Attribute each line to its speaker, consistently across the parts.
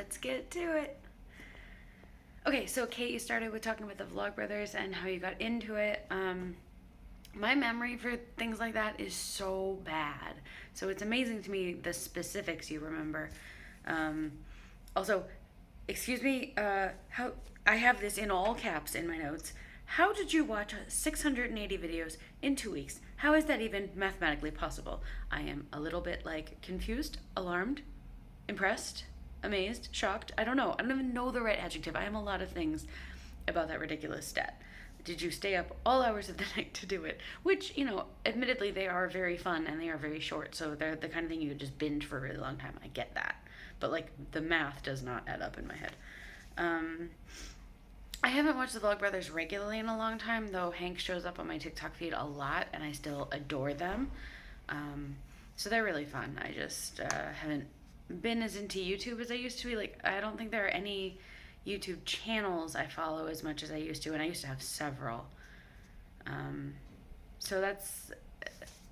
Speaker 1: let's get to it. Okay, so Kate, you started with talking about the Vlogbrothers and how you got into it. My memory for things like that is so bad. So it's amazing to me the specifics you remember. Um, Also, excuse me, how I have this in all caps in my notes. How did you watch 680 videos in 2 weeks? How is that even mathematically possible? I am a little bit like confused, alarmed, impressed, amazed, shocked. I don't know. I don't even know the right adjective. I am a lot of things about that ridiculous stat. Did you stay up all hours of the night to do it? Which, admittedly, they are very fun and they are very short, so they're the kind of thing you could just binge for a really long time. I get that. But, the math does not add up in my head. I haven't watched the Vlogbrothers regularly in a long time, though Hank shows up on my TikTok feed a lot, and I still adore them. So they're really fun. I just haven't been as into YouTube as I used to be. I don't think there are any YouTube channels I follow as much as I used to, and I used to have several. So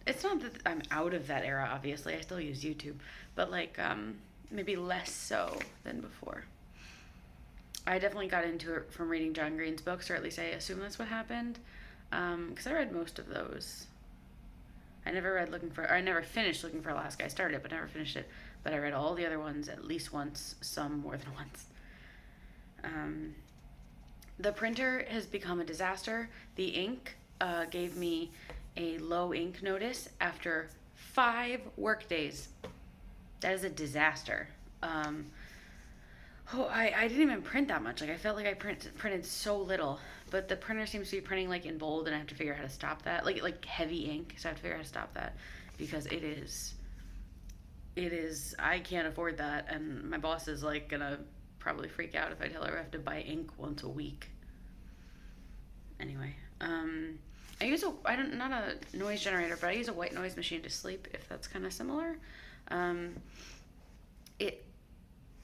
Speaker 1: it's not that I'm out of that era, obviously. I still use YouTube, but maybe less so than before. I definitely got into it from reading John Green's books, or at least I assume that's what happened, because I read most of those. I never finished Looking for Alaska. I started it, but never finished it. But I read all the other ones at least once, some more than once. The printer has become a disaster. The ink gave me a low ink notice after 5 work days. That is a disaster. I didn't even print that much. I felt like I printed so little, but the printer seems to be printing in bold, and I have to figure out how to stop that. Like heavy ink, so I have to figure out how to stop that because it is. I can't afford that, and my boss is gonna probably freak out if I tell her I have to buy ink once a week. Anyway, I use not a noise generator, but I use a white noise machine to sleep. If that's kind of similar, it.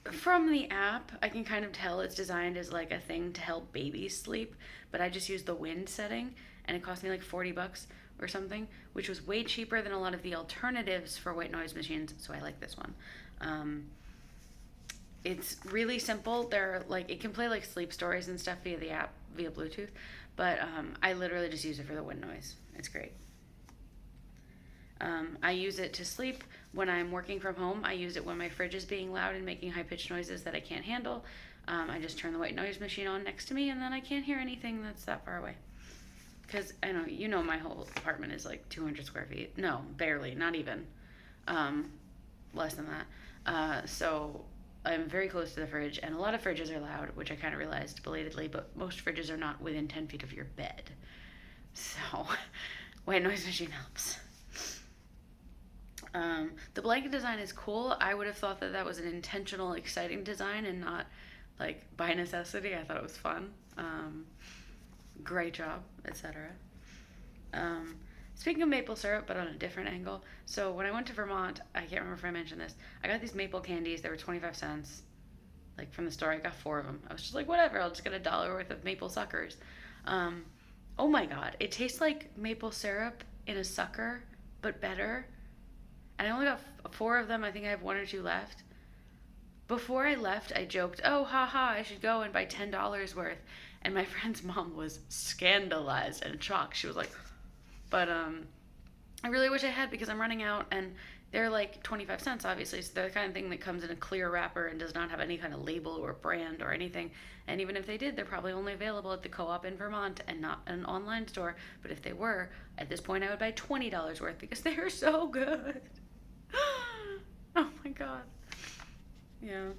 Speaker 1: From the app, I can kind of tell it's designed as a thing to help babies sleep, but I just used the wind setting, and it cost me $40 or something, which was way cheaper than a lot of the alternatives for white noise machines, so I like this one. It's really simple. It can play sleep stories and stuff via the app, via Bluetooth, but I literally just use it for the wind noise. It's great. I use it to sleep when I'm working from home. I use it when my fridge is being loud and making high-pitched noises that I can't handle. I just turn the white noise machine on next to me, and then I can't hear anything that's that far away. Because I know, my whole apartment is 200 square feet. No, barely, not even. Less than that. So I'm very close to the fridge, and a lot of fridges are loud, which I kind of realized belatedly, but most fridges are not within 10 feet of your bed. So white noise machine helps. The blanket design is cool. I would have thought that was an intentional, exciting design and not by necessity. I thought it was fun. Great job, etc. Speaking of maple syrup, but on a different angle. So when I went to Vermont, I can't remember if I mentioned this, I got these maple candies. They were 25 cents. From the store, I got 4 of them. I was just whatever, I'll just get $1 worth of maple suckers. Oh my god, it tastes like maple syrup in a sucker, but better. And I only got 4 of them. I think I have 1 or 2 left. Before I left, I joked, oh, haha, I should go and buy $10 worth. And my friend's mom was scandalized and shocked. She was like, but I really wish I had, because I'm running out, and they're 25 cents, obviously. So they're the kind of thing that comes in a clear wrapper and does not have any kind of label or brand or anything. And even if they did, they're probably only available at the co-op in Vermont and not an online store. But if they were, at this point, I would buy $20 worth because they are so good. Oh my god. Yeah.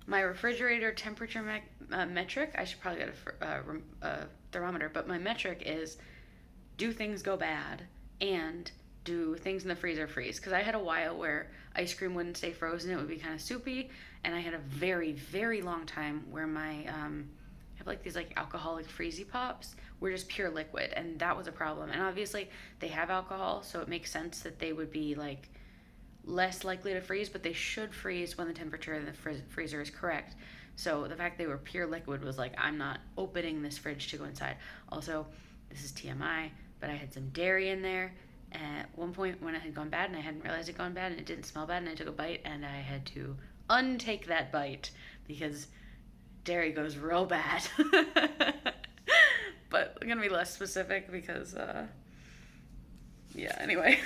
Speaker 1: My refrigerator temperature metric, I should probably get a thermometer, but my metric is, do things go bad, and do things in the freezer freeze? Because I had a while where ice cream wouldn't stay frozen, it would be kind of soupy, and I had a very, very long time where my I have these alcoholic freezy pops were just pure liquid, and that was a problem. And obviously they have alcohol, so it makes sense that they would be less likely to freeze, but they should freeze when the temperature in the freezer is correct. So the fact they were pure liquid was I'm not opening this fridge to go inside. Also, this is TMI, but I had some dairy in there, At one point when it had gone bad and I hadn't realized it had gone bad and it didn't smell bad and I took a bite and I had to untake that bite because dairy goes real bad. But I'm gonna be less specific because yeah, anyway.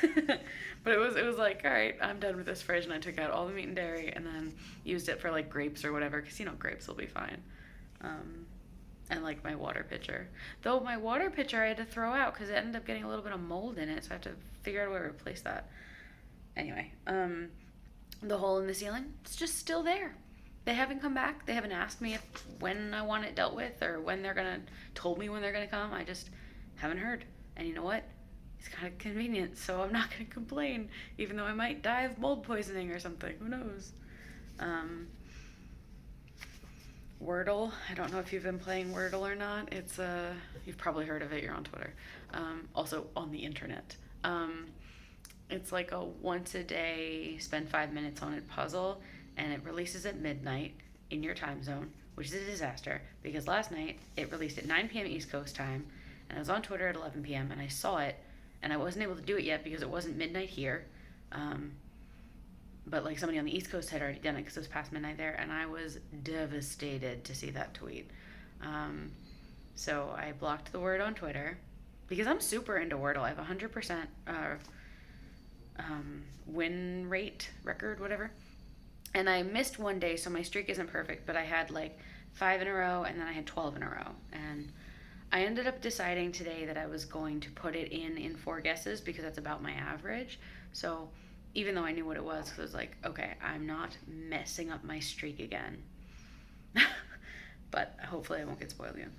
Speaker 1: But it was like, all right, I'm done with this fridge, and I took out all the meat and dairy and then used it for like grapes or whatever, because grapes will be fine. And like my water pitcher, though my water pitcher I had to throw out because it ended up getting a little bit of mold in it, so I have to figure out a way to replace that. Anyway, the hole in the ceiling, it's just still there. They haven't come back. They haven't asked me when I want it dealt with or when they're gonna told me when they're gonna come. I just haven't heard. And you know what? It's kind of convenient, so I'm not gonna complain, even though I might die of mold poisoning or something. Who knows? Wordle. I don't know if you've been playing Wordle or not. It's you've probably heard of it. You're on Twitter. Also on the internet. It's like a once a day, spend 5 minutes on it puzzle, and it releases at midnight in your time zone, which is a disaster because last night it released at 9 p.m. East Coast time, and I was on Twitter at 11 p.m. and I saw it, and I wasn't able to do it yet because it wasn't midnight here. But like somebody on the East Coast had already done it because it was past midnight there, and I was devastated to see that tweet. So I blocked the word on Twitter because I'm super into Wordle. I have 100% win rate record, whatever. And I missed one day, so my streak isn't perfect, but I had like 5 in a row, and then I had 12 in a row. And I ended up deciding today that I was going to put it in 4 guesses because that's about my average. So even though I knew what it was, because I was like, okay, I'm not messing up my streak again. But hopefully I won't get spoiled again.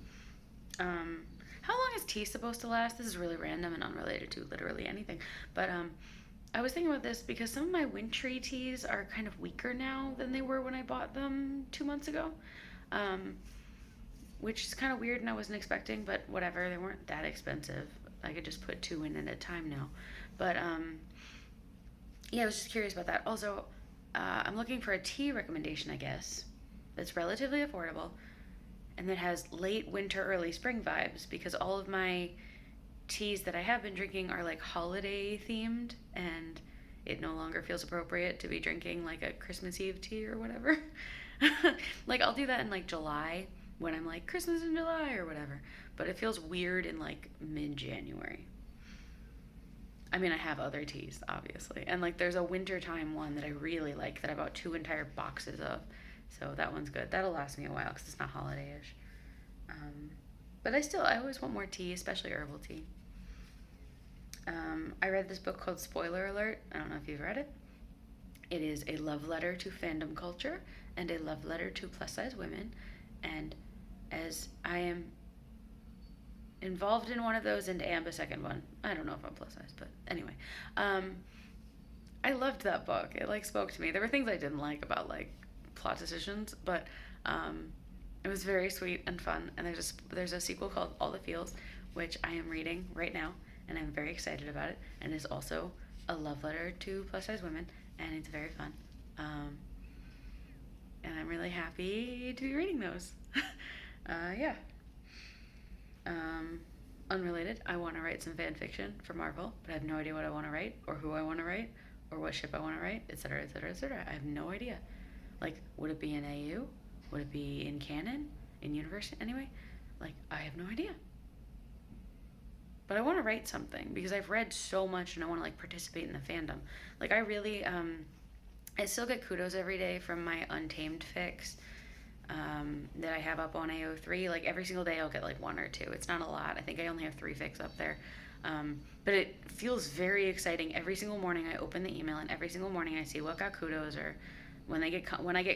Speaker 1: How long is tea supposed to last? This is really random and unrelated to literally anything. But I was thinking about this because some of my wintry teas are kind of weaker now than they were when I bought them 2 months ago. Which is kind of weird and I wasn't expecting, but whatever, they weren't that expensive. I could just put 2 in at a time now. But yeah, I was just curious about that. Also, I'm looking for a tea recommendation, I guess, that's relatively affordable and that has late winter, early spring vibes, because all of my teas that I have been drinking are like holiday themed, and it no longer feels appropriate to be drinking like a Christmas Eve tea or whatever. Like I'll do that in like July when I'm like Christmas in July or whatever, but it feels weird in like mid-January. I mean, I have other teas, obviously. And, like, there's a wintertime one that I really like that I bought 2 entire boxes of. So that one's good. That'll last me a while because it's not holiday-ish. But I always want more tea, especially herbal tea. I read this book called Spoiler Alert. I don't know if you've read it. It is a love letter to fandom culture and a love letter to plus-size women. And as I am involved in one of those and am a second one. I don't know if I'm plus size, but anyway. I loved that book. It like spoke to me. There were things I didn't like about like plot decisions, but it was very sweet and fun. And there's a sequel called All the Feels, which I am reading right now, and I'm very excited about it. And it's also a love letter to plus size women, and it's very fun. And I'm really happy to be reading those. Yeah. Unrelated, I want to write some fan fiction for Marvel, but I have no idea what I want to write, or who I want to write, or what ship I want to write, etc., etc., etc. I have no idea. Like, would it be in AU? Would it be in canon? In universe? Anyway? Like, I have no idea. But I want to write something, because I've read so much, and I want to, like, participate in the fandom. Like, I really, I still get kudos every day from my Untamed fix, that I have up on AO3. Like every single day I'll get like 1 or 2. It's not a lot. I think I only have 3 fics up there. But it feels very exciting. Every single morning I open the email, and every single morning I see what got kudos, or when I get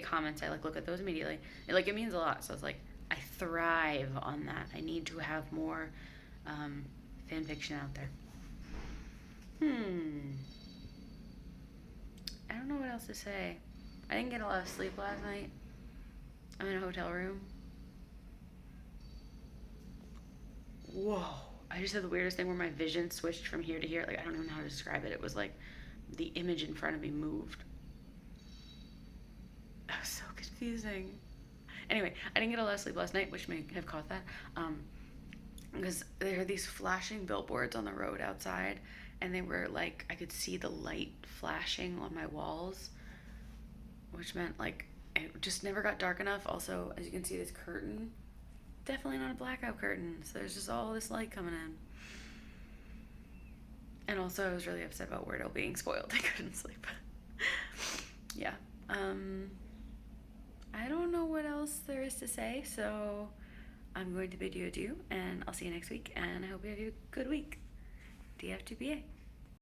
Speaker 1: comments, I like look at those immediately. It means a lot. So it's like I thrive on that. I need to have more fan fiction out there. I don't know what else to say. I didn't get a lot of sleep last night. I'm in a hotel room. Whoa. I just had the weirdest thing where my vision switched from here to here. Like, I don't even know how to describe it. It was like the image in front of me moved. That was so confusing. Anyway, I didn't get a lot of sleep last night, which may have caused that. Because there are these flashing billboards on the road outside, and they were like, I could see the light flashing on my walls, which meant like it just never got dark enough. Also, as you can see, this curtain, definitely not a blackout curtain, so there's just all this light coming in. And also, I was really upset about Weirdo being spoiled. I couldn't sleep. Yeah. I don't know what else there is to say, so I'm going to bid you adieu, and I'll see you next week, and I hope you have a good week. DF2BA.